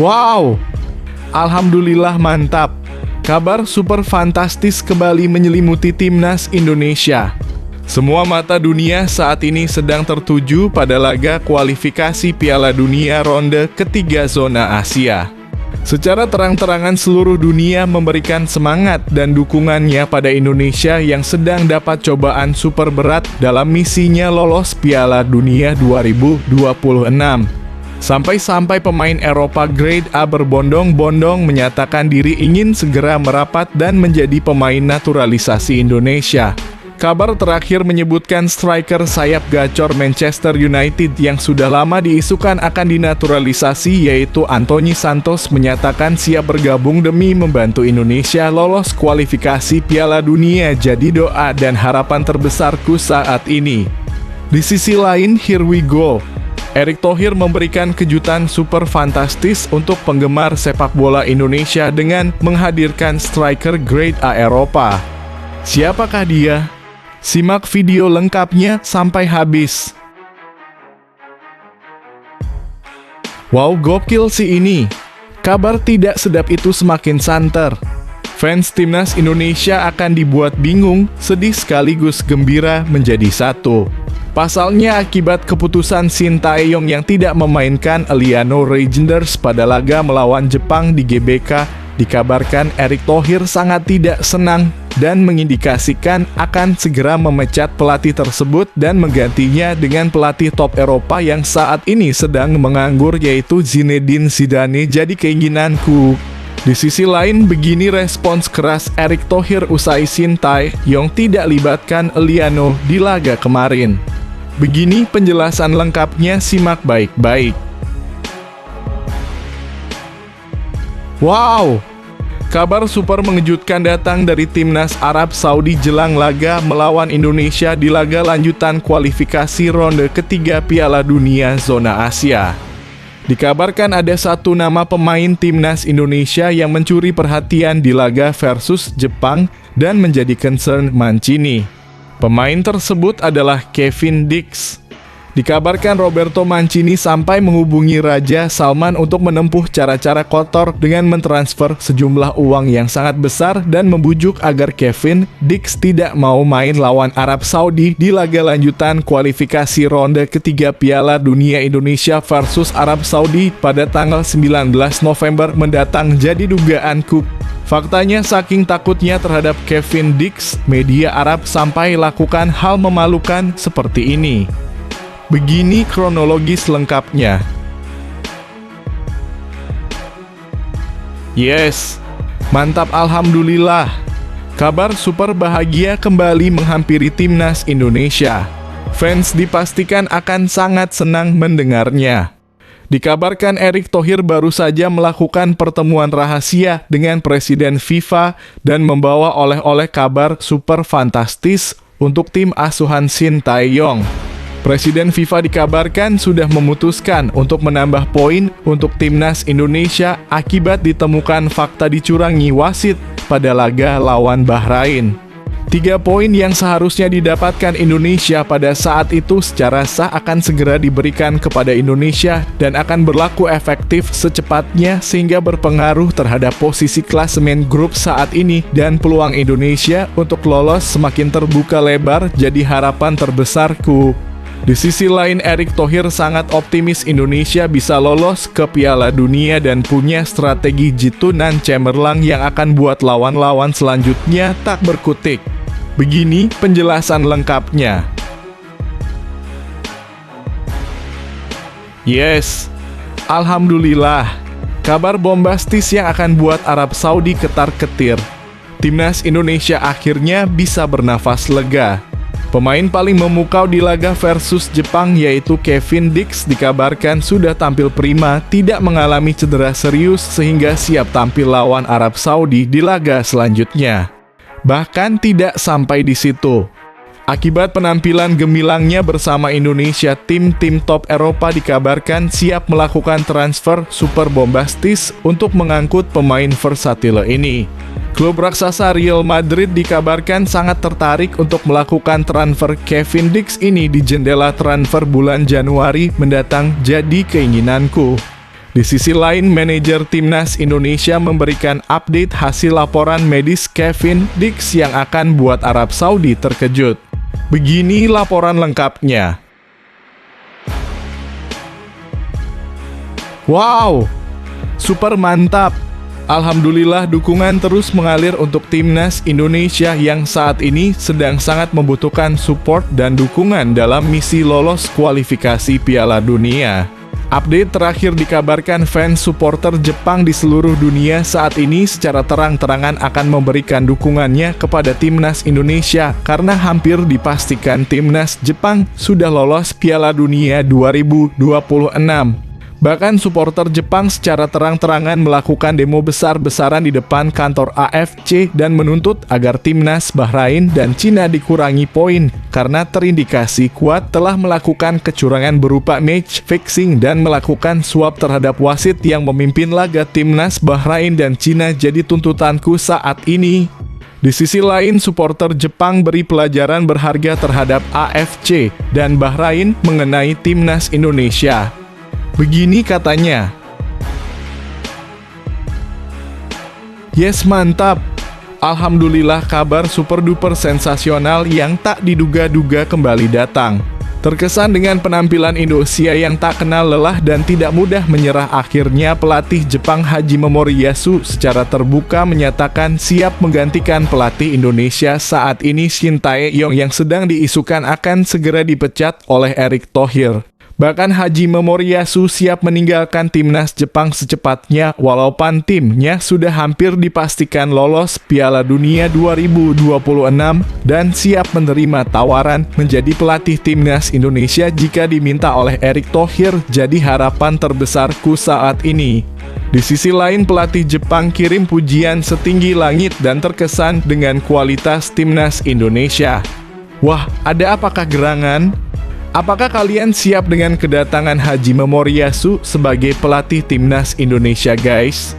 Wow, alhamdulillah mantap. Kabar super fantastis kembali menyelimuti timnas Indonesia. Semua mata dunia saat ini sedang tertuju pada laga kualifikasi Piala Dunia ronde ketiga zona Asia. Secara terang-terangan seluruh dunia memberikan semangat dan dukungannya pada Indonesia yang sedang dapat cobaan super berat dalam misinya lolos Piala Dunia 2026. Sampai-sampai pemain Eropa Grade A berbondong-bondong menyatakan diri ingin segera merapat dan menjadi pemain naturalisasi Indonesia. Kabar terakhir menyebutkan striker sayap gacor Manchester United yang sudah lama diisukan akan dinaturalisasi yaitu Anthony Santos menyatakan siap bergabung demi membantu Indonesia lolos kualifikasi Piala Dunia. Jadi doa dan harapan terbesarku saat ini. Di sisi lain, here we go. Erick Thohir memberikan kejutan super fantastis untuk penggemar sepak bola Indonesia dengan menghadirkan striker Grade A Eropa. Siapakah dia? Simak video lengkapnya sampai habis. Wow, gokil sih ini. Kabar tidak sedap itu semakin santer. Fans timnas Indonesia akan dibuat bingung, sedih sekaligus gembira menjadi satu. Pasalnya akibat keputusan Shin Tae-yong yang tidak memainkan Eliano Reijnders pada laga melawan Jepang di GBK, dikabarkan Erick Thohir sangat tidak senang dan mengindikasikan akan segera memecat pelatih tersebut dan menggantinya dengan pelatih top Eropa yang saat ini sedang menganggur yaitu Zinedine Zidane. Jadi keinginanku. Di sisi lain, begini respons keras Erick Thohir usai Shin Tae-yong tidak libatkan Eliano di laga kemarin. Begini penjelasan lengkapnya, simak baik-baik. Wow, kabar super mengejutkan datang dari timnas Arab Saudi jelang laga melawan Indonesia di laga lanjutan kualifikasi ronde ketiga Piala Dunia zona Asia. Dikabarkan ada satu nama pemain timnas Indonesia yang mencuri perhatian di laga versus Jepang dan menjadi concern Mancini. Pemain tersebut adalah Kevin Dix. Dikabarkan Roberto Mancini sampai menghubungi Raja Salman untuk menempuh cara-cara kotor dengan mentransfer sejumlah uang yang sangat besar dan membujuk agar Kevin Dix tidak mau main lawan Arab Saudi di laga lanjutan kualifikasi ronde ketiga Piala Dunia Indonesia versus Arab Saudi pada tanggal 19 November mendatang. Jadi dugaanku, faktanya saking takutnya terhadap Kevin Dix, media Arab sampai lakukan hal memalukan seperti ini. Begini kronologis lengkapnya. Yes, mantap, alhamdulillah. Kabar super bahagia kembali menghampiri timnas Indonesia. Fans dipastikan akan sangat senang mendengarnya. Dikabarkan Erick Thohir baru saja melakukan pertemuan rahasia dengan Presiden FIFA dan membawa oleh-oleh kabar super fantastis untuk tim asuhan Shin Tae-yong. Presiden FIFA dikabarkan sudah memutuskan untuk menambah poin untuk timnas Indonesia akibat ditemukan fakta dicurangi wasit pada laga lawan Bahrain. 3 poin yang seharusnya didapatkan Indonesia pada saat itu secara sah akan segera diberikan kepada Indonesia dan akan berlaku efektif secepatnya sehingga berpengaruh terhadap posisi klasemen grup saat ini dan peluang Indonesia untuk lolos semakin terbuka lebar. Jadi harapan terbesarku. Di sisi lain, Erick Thohir sangat optimis Indonesia bisa lolos ke Piala Dunia dan punya strategi jitu nan cemerlang yang akan buat lawan-lawan selanjutnya tak berkutik. Begini penjelasan lengkapnya. Yes, alhamdulillah. Kabar bombastis yang akan buat Arab Saudi ketar-ketir. Timnas Indonesia akhirnya bisa bernafas lega. Pemain paling memukau di laga versus Jepang yaitu Kevin Dix dikabarkan sudah tampil prima, tidak mengalami cedera serius sehingga siap tampil lawan Arab Saudi di laga selanjutnya. Bahkan tidak sampai di situ. Akibat penampilan gemilangnya bersama Indonesia, tim-tim top Eropa dikabarkan siap melakukan transfer super bombastis untuk mengangkut pemain versatile ini. Klub raksasa Real Madrid dikabarkan sangat tertarik untuk melakukan transfer Kevin Dix ini di jendela transfer bulan Januari mendatang. Jadi keinginanku, Di sisi lain, manajer Timnas Indonesia memberikan update hasil laporan medis Kevin Dix yang akan buat Arab Saudi terkejut. Begini laporan lengkapnya. Wow, super mantap. Alhamdulillah dukungan terus mengalir untuk Timnas Indonesia yang saat ini sedang sangat membutuhkan support dan dukungan dalam misi lolos kualifikasi Piala Dunia. Update terakhir dikabarkan fans supporter Jepang di seluruh dunia saat ini secara terang-terangan akan memberikan dukungannya kepada Timnas Indonesia karena hampir dipastikan Timnas Jepang sudah lolos Piala Dunia 2026. Bahkan supporter Jepang secara terang-terangan melakukan demo besar-besaran di depan kantor AFC dan menuntut agar Timnas Bahrain dan Cina dikurangi poin karena terindikasi kuat telah melakukan kecurangan berupa match fixing dan melakukan suap terhadap wasit yang memimpin laga Timnas Bahrain dan Cina jadi tuntutanku saat ini. Di sisi lain, supporter Jepang beri pelajaran berharga terhadap AFC dan Bahrain mengenai Timnas Indonesia. Begini katanya, "Yes, mantap. Alhamdulillah kabar super duper sensasional yang tak diduga-duga kembali datang. Terkesan dengan penampilan Indonesia yang tak kenal lelah dan tidak mudah menyerah, akhirnya pelatih Jepang Hajime Moriyasu secara terbuka menyatakan siap menggantikan pelatih Indonesia saat ini Shin Tae-yong yang sedang diisukan akan segera dipecat oleh Erick Thohir. Bahkan Hajime Moriyasu siap meninggalkan Timnas Jepang secepatnya walaupun timnya sudah hampir dipastikan lolos Piala Dunia 2026 dan siap menerima tawaran menjadi pelatih Timnas Indonesia jika diminta oleh Erick Thohir, jadi harapan terbesarku saat ini." Di sisi lain, pelatih Jepang kirim pujian setinggi langit dan terkesan dengan kualitas Timnas Indonesia. Wah, ada apakah gerangan? Apakah kalian siap dengan kedatangan Hajime Moriyasu sebagai pelatih Timnas Indonesia, guys?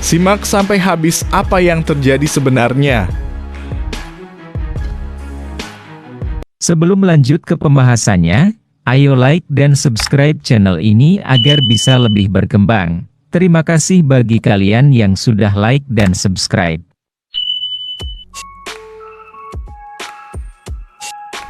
Simak sampai habis apa yang terjadi sebenarnya. Sebelum lanjut ke pembahasannya, ayo like dan subscribe channel ini agar bisa lebih berkembang. Terima kasih bagi kalian yang sudah like dan subscribe.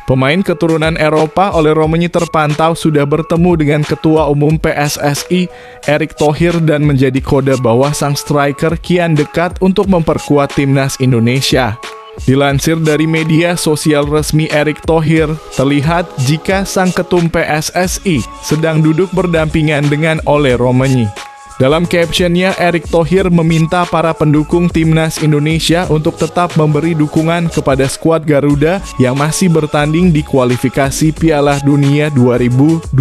Pemain keturunan Eropa Ole Romagnoli terpantau sudah bertemu dengan Ketua Umum PSSI, Erick Thohir, dan menjadi kode bahwa sang striker kian dekat untuk memperkuat Timnas Indonesia. Dilansir dari media sosial resmi Erick Thohir, terlihat jika sang ketum PSSI sedang duduk berdampingan dengan Ole Romagnoli. Dalam captionnya, Erick Thohir meminta para pendukung Timnas Indonesia untuk tetap memberi dukungan kepada skuad Garuda yang masih bertanding di kualifikasi Piala Dunia 2026.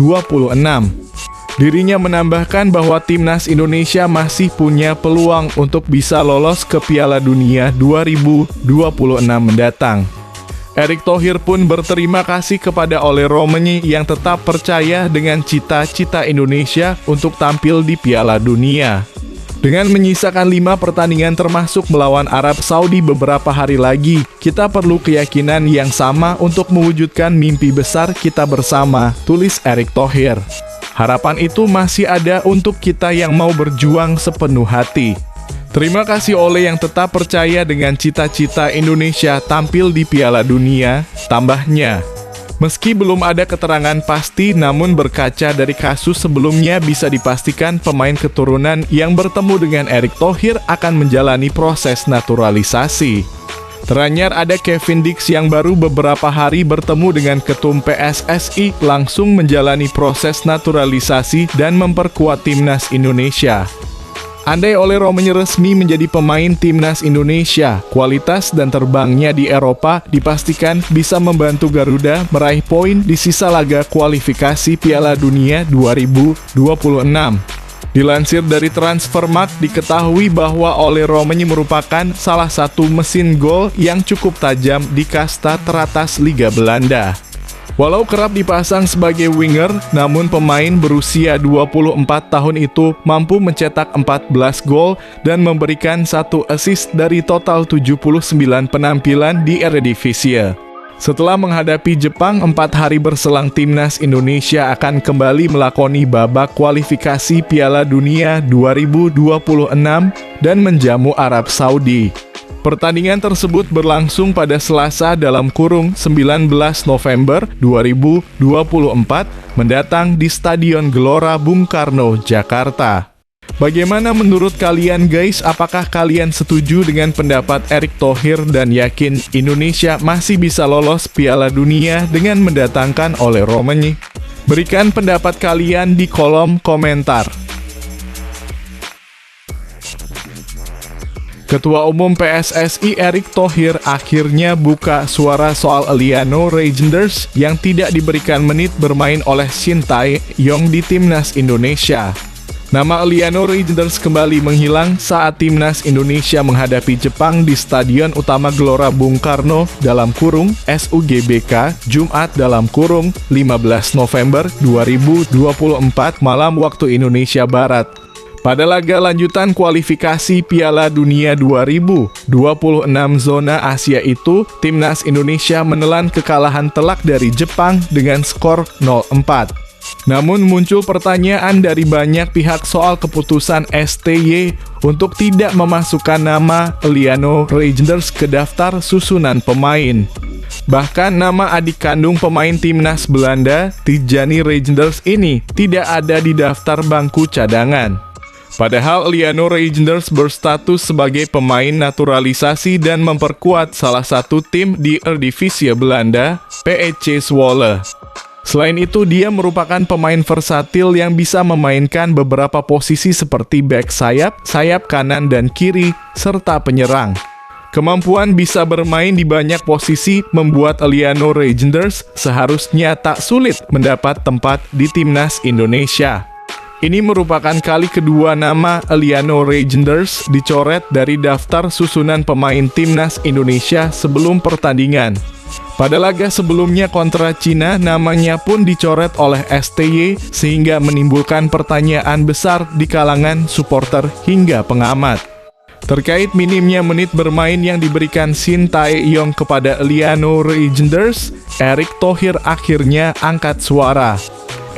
Dirinya menambahkan bahwa Timnas Indonesia masih punya peluang untuk bisa lolos ke Piala Dunia 2026 mendatang. Erick Thohir pun berterima kasih kepada Ole Romagnoli yang tetap percaya dengan cita-cita Indonesia untuk tampil di Piala Dunia. Dengan menyisakan 5 pertandingan termasuk melawan Arab Saudi beberapa hari lagi, kita perlu keyakinan yang sama untuk mewujudkan mimpi besar kita bersama, tulis Erick Thohir. Harapan itu masih ada untuk kita yang mau berjuang sepenuh hati. Terima kasih Ole yang tetap percaya dengan cita-cita Indonesia tampil di Piala Dunia, tambahnya. Meski belum ada keterangan pasti, namun berkaca dari kasus sebelumnya bisa dipastikan pemain keturunan yang bertemu dengan Erick Thohir akan menjalani proses naturalisasi. Teranyar ada Kevin Dix yang baru beberapa hari bertemu dengan ketum PSSI langsung menjalani proses naturalisasi dan memperkuat Timnas Indonesia. Andai Ole Romagnoli resmi menjadi pemain Timnas Indonesia, kualitas dan terbangnya di Eropa dipastikan bisa membantu Garuda meraih poin di sisa laga kualifikasi Piala Dunia 2026. Dilansir dari Transfermarkt, diketahui bahwa Ole Romagnoli merupakan salah satu mesin gol yang cukup tajam di kasta teratas Liga Belanda. Walau kerap dipasang sebagai winger, namun pemain berusia 24 tahun itu mampu mencetak 14 gol dan memberikan 1 assist dari total 79 penampilan di Eredivisie. Setelah menghadapi Jepang, 4 hari berselang timnas Indonesia akan kembali melakoni babak kualifikasi Piala Dunia 2026 dan menjamu Arab Saudi. Pertandingan tersebut berlangsung pada Selasa dalam kurung 19 November 2024 mendatang di Stadion Gelora Bung Karno, Jakarta. Bagaimana menurut kalian guys? Apakah kalian setuju dengan pendapat Erick Thohir dan yakin Indonesia masih bisa lolos Piala Dunia dengan mendatangkan oleh Romani? Berikan pendapat kalian di kolom komentar. Ketua Umum PSSI Erick Thohir akhirnya buka suara soal Eliano Reijnders yang tidak diberikan menit bermain oleh Shin Tae-yong di Timnas Indonesia. Nama Eliano Reijnders kembali menghilang saat Timnas Indonesia menghadapi Jepang di Stadion Utama Gelora Bung Karno dalam kurung SUGBK Jumat dalam kurung 15 November 2024 malam waktu Indonesia Barat. Pada laga lanjutan kualifikasi Piala Dunia 2026 zona Asia itu, Timnas Indonesia menelan kekalahan telak dari Jepang dengan skor 0-4. Namun muncul pertanyaan dari banyak pihak soal keputusan STY untuk tidak memasukkan nama Eliano Reijnders ke daftar susunan pemain. Bahkan nama adik kandung pemain timnas Belanda, Tijani Reijnders ini tidak ada di daftar bangku cadangan. Padahal Eliano Reijnders berstatus sebagai pemain naturalisasi dan memperkuat salah satu tim di Eredivisie Belanda, PEC Zwolle. Selain itu, dia merupakan pemain versatil yang bisa memainkan beberapa posisi seperti bek sayap, sayap kanan dan kiri, serta penyerang. Kemampuan bisa bermain di banyak posisi membuat Eliano Reijnders seharusnya tak sulit mendapat tempat di Timnas Indonesia. Ini merupakan kali kedua nama Eliano Reijnders dicoret dari daftar susunan pemain Timnas Indonesia sebelum pertandingan. Pada laga sebelumnya kontra Cina, namanya pun dicoret oleh STY sehingga menimbulkan pertanyaan besar di kalangan supporter hingga pengamat. Terkait minimnya menit bermain yang diberikan Shin Tae-yong kepada Eliano Reijnders, Erick Thohir akhirnya angkat suara.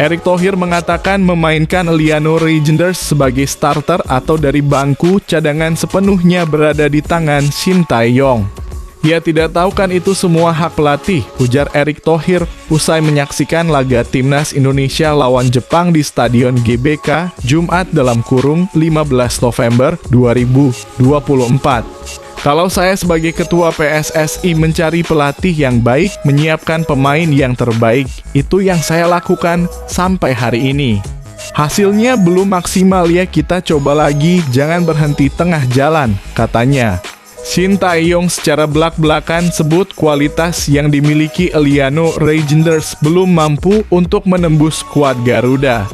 Erick Thohir mengatakan memainkan Eliano Reijnders sebagai starter atau dari bangku cadangan sepenuhnya berada di tangan Shin Tae-yong. Ia tidak tahu kan itu semua hak pelatih, ujar Erick Thohir usai menyaksikan laga Timnas Indonesia lawan Jepang di Stadion GBK Jumat dalam kurung 15 November 2024. Kalau saya sebagai ketua PSSI mencari pelatih yang baik, menyiapkan pemain yang terbaik, itu yang saya lakukan sampai hari ini. Hasilnya belum maksimal ya, kita coba lagi, jangan berhenti tengah jalan, katanya. Shin Tae-yong secara belak-belakan sebut kualitas yang dimiliki Eliano Reijnders belum mampu untuk menembus skuad Garuda.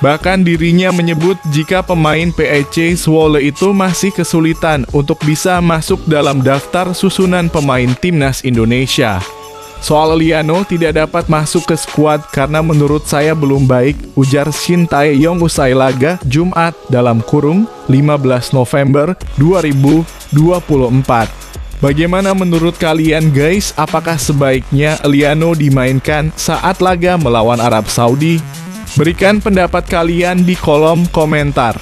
Bahkan dirinya menyebut jika pemain PEC Zwolle itu masih kesulitan untuk bisa masuk dalam daftar susunan pemain Timnas Indonesia. Soal Eliano tidak dapat masuk ke skuad karena menurut saya belum baik, ujar Shin Tae-yong usai laga Jumat dalam kurung 15 November 2024. Bagaimana menurut kalian guys? Apakah sebaiknya Eliano dimainkan saat laga melawan Arab Saudi? Berikan pendapat kalian di kolom komentar.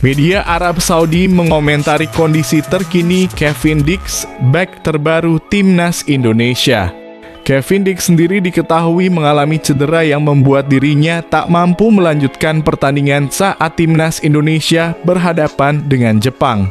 Media Arab Saudi mengomentari kondisi terkini Kevin Dix, bek terbaru Timnas Indonesia. Kevin Dix sendiri diketahui mengalami cedera yang membuat dirinya tak mampu melanjutkan pertandingan saat Timnas Indonesia berhadapan dengan Jepang.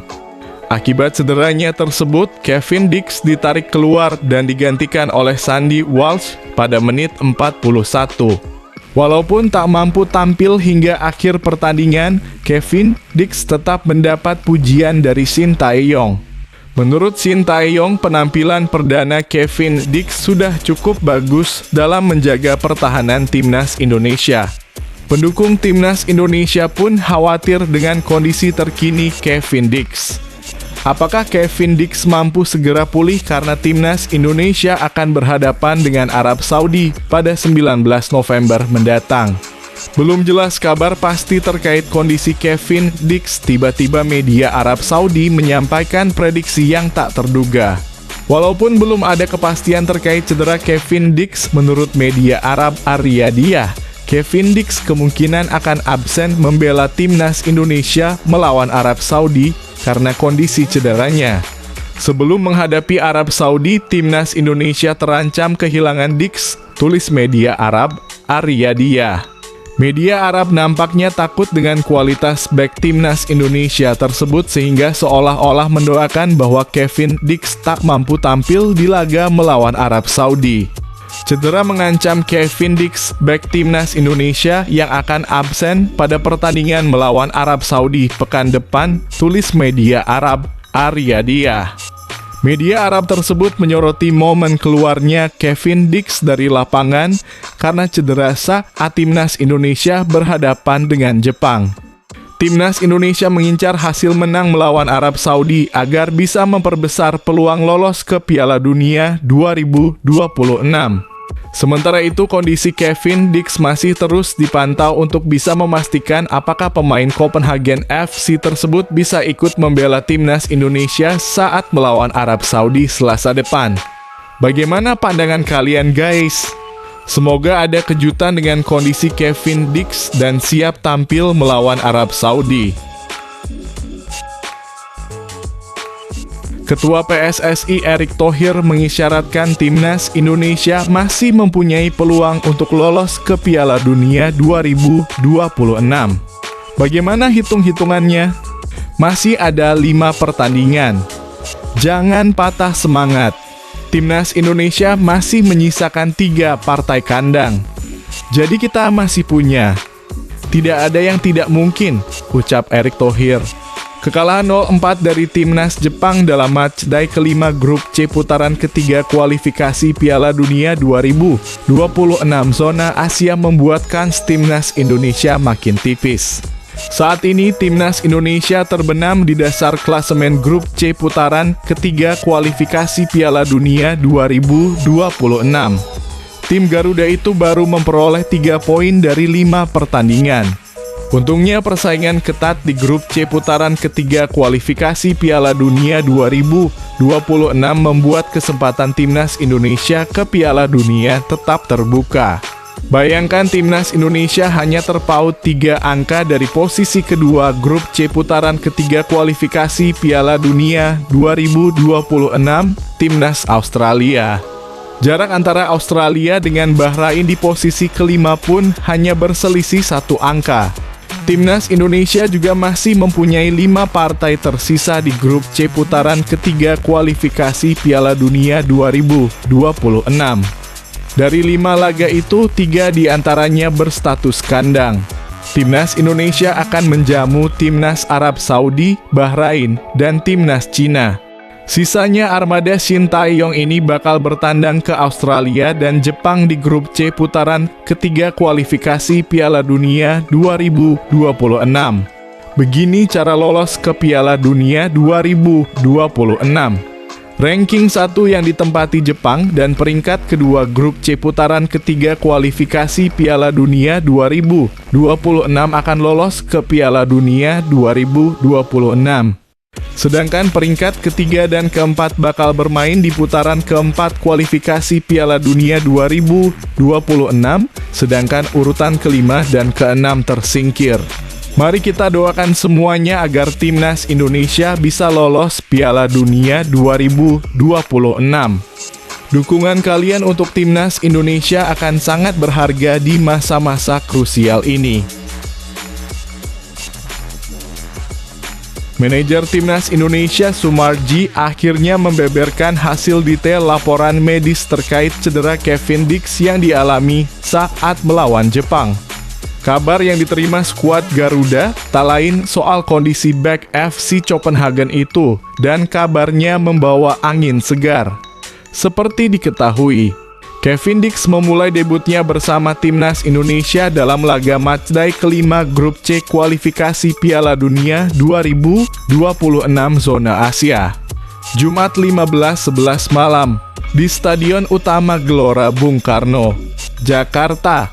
Akibat cederanya tersebut, Kevin Dix ditarik keluar dan digantikan oleh Sandy Walsh pada menit 41. Walaupun tak mampu tampil hingga akhir pertandingan, Kevin Dix tetap mendapat pujian dari Shin Tae-yong. Menurut Shin Tae-yong, penampilan perdana Kevin Dix sudah cukup bagus dalam menjaga pertahanan Timnas Indonesia. Pendukung Timnas Indonesia pun khawatir dengan kondisi terkini Kevin Dix. Apakah Kevin Dix mampu segera pulih karena Timnas Indonesia akan berhadapan dengan Arab Saudi pada 19 November mendatang? Belum jelas kabar pasti terkait kondisi Kevin Dix, tiba-tiba media Arab Saudi menyampaikan prediksi yang tak terduga. Walaupun belum ada kepastian terkait cedera Kevin Dix, menurut media Arab Ar-Riyadiyah, Kevin Dix kemungkinan akan absen membela timnas Indonesia melawan Arab Saudi karena kondisi cederanya. Sebelum menghadapi Arab Saudi, timnas Indonesia terancam kehilangan Dix, tulis media Arab Ar-Riyadiyah. Media Arab nampaknya takut dengan kualitas bek timnas Indonesia tersebut sehingga seolah-olah mendoakan bahwa Kevin Dix tak mampu tampil di laga melawan Arab Saudi. Cedera mengancam Kevin Dix, bek timnas Indonesia yang akan absen pada pertandingan melawan Arab Saudi pekan depan, tulis media Arab Ar-Riyadiyah. Media Arab tersebut menyoroti momen keluarnya Kevin Dix dari lapangan karena cedera saat timnas Indonesia berhadapan dengan Jepang. Timnas Indonesia mengincar hasil menang melawan Arab Saudi agar bisa memperbesar peluang lolos ke Piala Dunia 2026. Sementara itu, kondisi Kevin Dix masih terus dipantau untuk bisa memastikan apakah pemain Copenhagen FC tersebut bisa ikut membela timnas Indonesia saat melawan Arab Saudi Selasa depan. Bagaimana pandangan kalian, guys? Semoga ada kejutan dengan kondisi Kevin Dix dan siap tampil melawan Arab Saudi. Ketua PSSI Erick Thohir mengisyaratkan timnas Indonesia masih mempunyai peluang untuk lolos ke Piala Dunia 2026. Bagaimana hitung-hitungannya? Masih ada 5 pertandingan. Jangan patah semangat. Timnas Indonesia masih menyisakan 3 partai kandang. Jadi kita masih punya. Tidak ada yang tidak mungkin, ucap Erick Thohir. Kekalahan 0-4 dari timnas Jepang dalam matchday kelima grup C putaran ketiga kualifikasi Piala Dunia 2026 zona Asia membuat kans timnas Indonesia makin tipis. Saat ini timnas Indonesia terbenam di dasar klasemen grup C putaran ketiga kualifikasi Piala Dunia 2026. Tim Garuda itu baru memperoleh 3 poin dari 5 pertandingan. Untungnya persaingan ketat di grup C putaran ketiga kualifikasi Piala Dunia 2026 membuat kesempatan timnas Indonesia ke Piala Dunia tetap terbuka. Bayangkan timnas Indonesia hanya terpaut 3 angka dari posisi kedua grup C putaran ketiga kualifikasi Piala Dunia 2026, timnas Australia. Jarak antara Australia dengan Bahrain di posisi kelima pun hanya berselisih 1 angka. Timnas Indonesia juga masih mempunyai 5 partai tersisa di grup C putaran ketiga kualifikasi Piala Dunia 2026. Dari 5 laga itu, 3 diantaranya berstatus kandang. Timnas Indonesia akan menjamu timnas Arab Saudi, Bahrain, dan timnas Cina. Sisanya armada Shin Tae-yong ini bakal bertandang ke Australia dan Jepang di grup C putaran ketiga kualifikasi Piala Dunia 2026. Begini cara lolos ke Piala Dunia 2026. Ranking 1 yang ditempati Jepang dan peringkat kedua grup C putaran ketiga kualifikasi Piala Dunia 2026 akan lolos ke Piala Dunia 2026. Sedangkan peringkat ketiga dan keempat bakal bermain di putaran keempat kualifikasi Piala Dunia 2026, sedangkan urutan kelima dan keenam tersingkir. Mari kita doakan semuanya agar timnas Indonesia bisa lolos Piala Dunia 2026. Dukungan kalian untuk timnas Indonesia akan sangat berharga di masa-masa krusial ini. Manajer Timnas Indonesia Sumarji akhirnya membeberkan hasil detail laporan medis terkait cedera Kevin Dix yang dialami saat melawan Jepang. Kabar yang diterima skuad Garuda tak lain soal kondisi bek FC Copenhagen itu, dan kabarnya membawa angin segar. Seperti diketahui, Kevin Dix memulai debutnya bersama timnas Indonesia dalam laga matchday kelima grup C kualifikasi Piala Dunia 2026 zona Asia. Jumat 15.11 malam di Stadion Utama Gelora Bung Karno, Jakarta.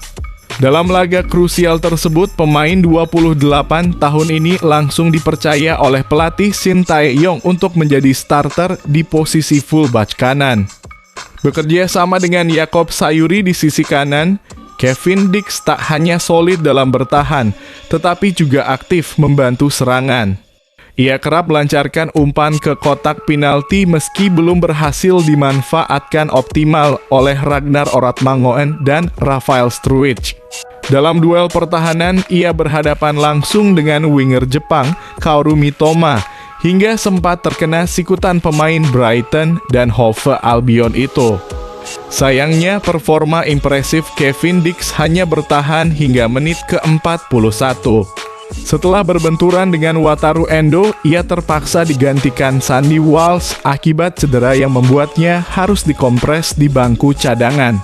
Dalam laga krusial tersebut, pemain 28 tahun ini langsung dipercaya oleh pelatih Shin Tae-yong untuk menjadi starter di posisi fullback kanan. Bekerja sama dengan Jakob Sayuri di sisi kanan, Kevin Dix tak hanya solid dalam bertahan, tetapi juga aktif membantu serangan. Ia kerap melancarkan umpan ke kotak penalti meski belum berhasil dimanfaatkan optimal oleh Ragnar Oratmangoen dan Rafael Struwich. Dalam duel pertahanan, ia berhadapan langsung dengan winger Jepang, Kaoru Mitoma, hingga sempat terkena sikutan pemain Brighton dan Hove Albion itu. Sayangnya, performa impresif Kevin Dix hanya bertahan hingga menit ke-41. Setelah berbenturan dengan Wataru Endo, ia terpaksa digantikan Sandy Walsh akibat cedera yang membuatnya harus dikompres di bangku cadangan.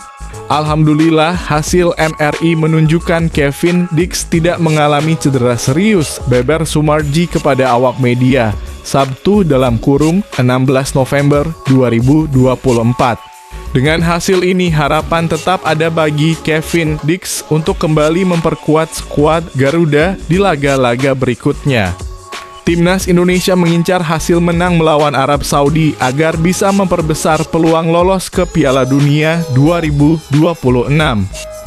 Alhamdulillah, hasil MRI menunjukkan Kevin Dix tidak mengalami cedera serius, beber Sumarji kepada awak media, Sabtu dalam kurung 16 November 2024. Dengan hasil ini, harapan tetap ada bagi Kevin Dix untuk kembali memperkuat skuad Garuda di laga-laga berikutnya. Timnas Indonesia mengincar hasil menang melawan Arab Saudi agar bisa memperbesar peluang lolos ke Piala Dunia 2026.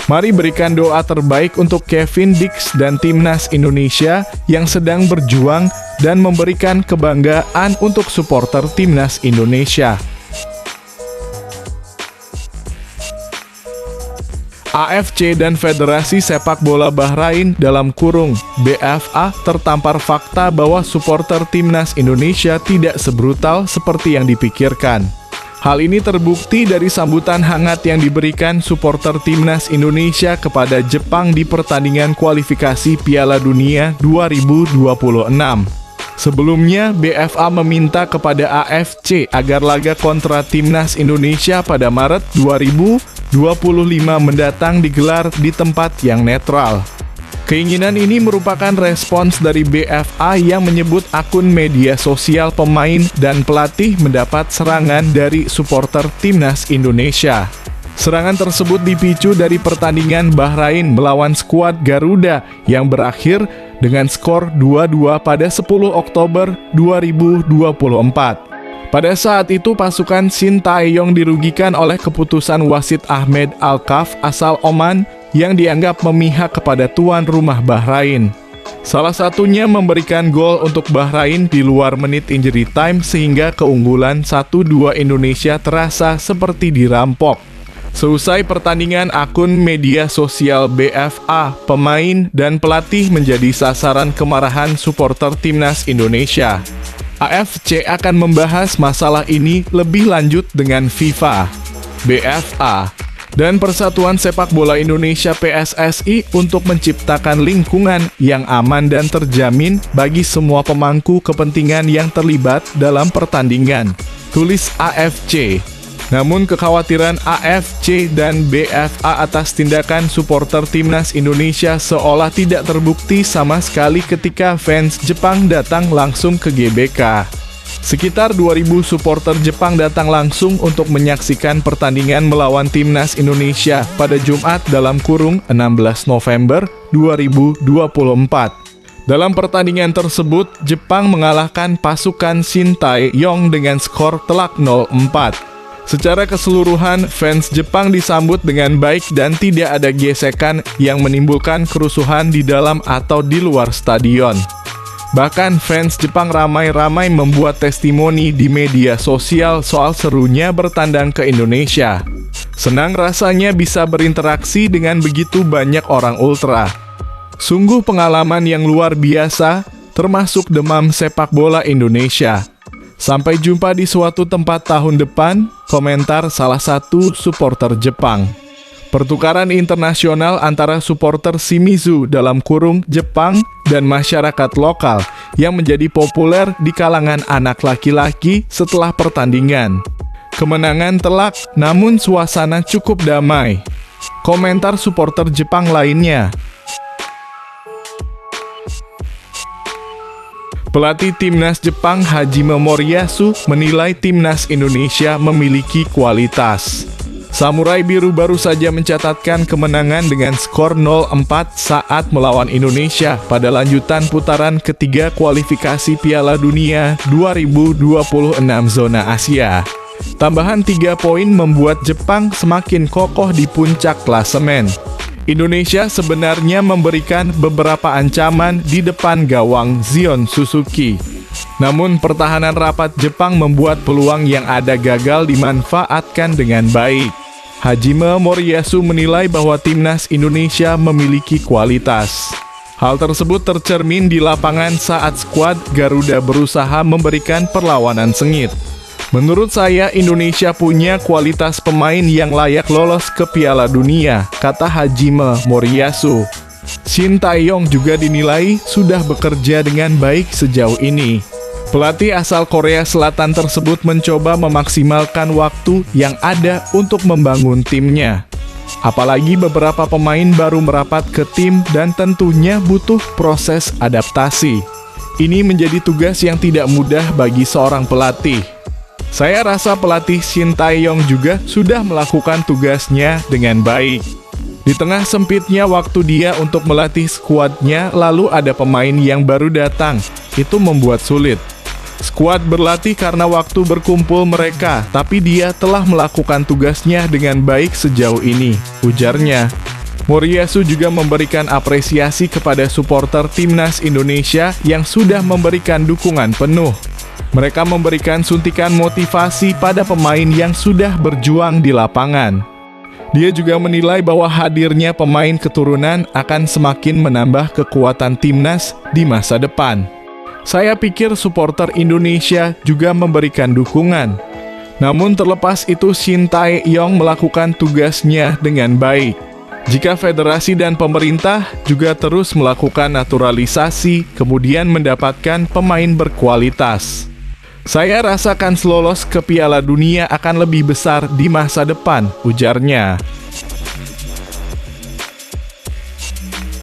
Mari berikan doa terbaik untuk Kevin Dix dan Timnas Indonesia yang sedang berjuang dan memberikan kebanggaan untuk supporter Timnas Indonesia. AFC dan Federasi Sepak Bola Bahrain dalam kurung BFA tertampar fakta bahwa supporter Timnas Indonesia tidak sebrutal seperti yang dipikirkan. Hal ini terbukti dari sambutan hangat yang diberikan supporter Timnas Indonesia kepada Jepang di pertandingan kualifikasi Piala Dunia 2026. Sebelumnya, BFA meminta kepada AFC agar laga kontra Timnas Indonesia pada Maret 2025 mendatang digelar di tempat yang netral. Keinginan ini merupakan respons dari BFA yang menyebut akun media sosial pemain dan pelatih mendapat serangan dari supporter Timnas Indonesia. Serangan tersebut dipicu dari pertandingan Bahrain melawan skuad Garuda yang berakhir dengan skor 2-2 pada 10 Oktober 2024. Pada saat itu, pasukan Shin Tae-yong dirugikan oleh keputusan wasit Ahmed Al-Kaf asal Oman yang dianggap memihak kepada tuan rumah Bahrain. Salah satunya memberikan gol untuk Bahrain di luar menit injury time sehingga keunggulan 1-2 Indonesia terasa seperti dirampok. Seusai pertandingan, akun media sosial BFA, pemain, dan pelatih menjadi sasaran kemarahan supporter Timnas Indonesia. AFC akan membahas masalah ini lebih lanjut dengan FIFA, BFA, dan Persatuan Sepak Bola Indonesia PSSI untuk menciptakan lingkungan yang aman dan terjamin bagi semua pemangku kepentingan yang terlibat dalam pertandingan, tulis AFC. Namun kekhawatiran AFC dan BFA atas tindakan supporter Timnas Indonesia seolah tidak terbukti sama sekali ketika fans Jepang datang langsung ke GBK. Sekitar 2.000 supporter Jepang datang langsung untuk menyaksikan pertandingan melawan Timnas Indonesia pada Jumat dalam kurung 16 November 2024. Dalam pertandingan tersebut, Jepang mengalahkan pasukan Shin Tae-yong dengan skor telak 0-4. Secara keseluruhan, fans Jepang disambut dengan baik dan tidak ada gesekan yang menimbulkan kerusuhan di dalam atau di luar stadion. Bahkan fans Jepang ramai-ramai membuat testimoni di media sosial soal serunya bertandang ke Indonesia. Senang rasanya bisa berinteraksi dengan begitu banyak orang ultra. Sungguh pengalaman yang luar biasa, termasuk demam sepak bola Indonesia. Sampai jumpa di suatu tempat tahun depan, komentar salah satu supporter Jepang. Pertukaran internasional antara supporter Shimizu dalam kurung Jepang dan masyarakat lokal yang menjadi populer di kalangan anak laki-laki setelah pertandingan. Kemenangan telak, namun suasana cukup damai. Komentar supporter Jepang lainnya. Pelatih Timnas Jepang Hajime Moriyasu menilai Timnas Indonesia memiliki kualitas. Samurai Biru baru saja mencatatkan kemenangan dengan skor 0-4 saat melawan Indonesia pada lanjutan putaran ketiga kualifikasi Piala Dunia 2026 zona Asia. Tambahan 3 poin membuat Jepang semakin kokoh di puncak klasemen. Indonesia sebenarnya memberikan beberapa ancaman di depan gawang Zion Suzuki. Namun pertahanan rapat Jepang membuat peluang yang ada gagal dimanfaatkan dengan baik. Hajime Moriyasu menilai bahwa timnas Indonesia memiliki kualitas. Hal tersebut tercermin di lapangan saat skuad Garuda berusaha memberikan perlawanan sengit. Menurut saya, Indonesia punya kualitas pemain yang layak lolos ke Piala Dunia, kata Hajime Moriyasu. Shin Tae-yong juga dinilai sudah bekerja dengan baik sejauh ini. Pelatih asal Korea Selatan tersebut mencoba memaksimalkan waktu yang ada untuk membangun timnya. Apalagi beberapa pemain baru merapat ke tim dan tentunya butuh proses adaptasi. Ini menjadi tugas yang tidak mudah bagi seorang pelatih. Saya rasa pelatih Shin Tae-yong juga sudah melakukan tugasnya dengan baik. Di tengah sempitnya waktu dia untuk melatih skuadnya, lalu ada pemain yang baru datang. Itu membuat sulit. Skuad berlatih karena waktu berkumpul mereka, tapi dia telah melakukan tugasnya dengan baik sejauh ini, ujarnya. Moriyasu juga memberikan apresiasi kepada supporter timnas Indonesia yang sudah memberikan dukungan penuh. Mereka memberikan suntikan motivasi pada pemain yang sudah berjuang di lapangan. Dia juga menilai bahwa hadirnya pemain keturunan akan semakin menambah kekuatan timnas di masa depan. Saya pikir supporter Indonesia juga memberikan dukungan. Namun terlepas itu, Shin Tae-yong melakukan tugasnya dengan baik. Jika federasi dan pemerintah juga terus melakukan naturalisasi, kemudian mendapatkan pemain berkualitas, saya rasakan lolos ke Piala Dunia akan lebih besar di masa depan, ujarnya.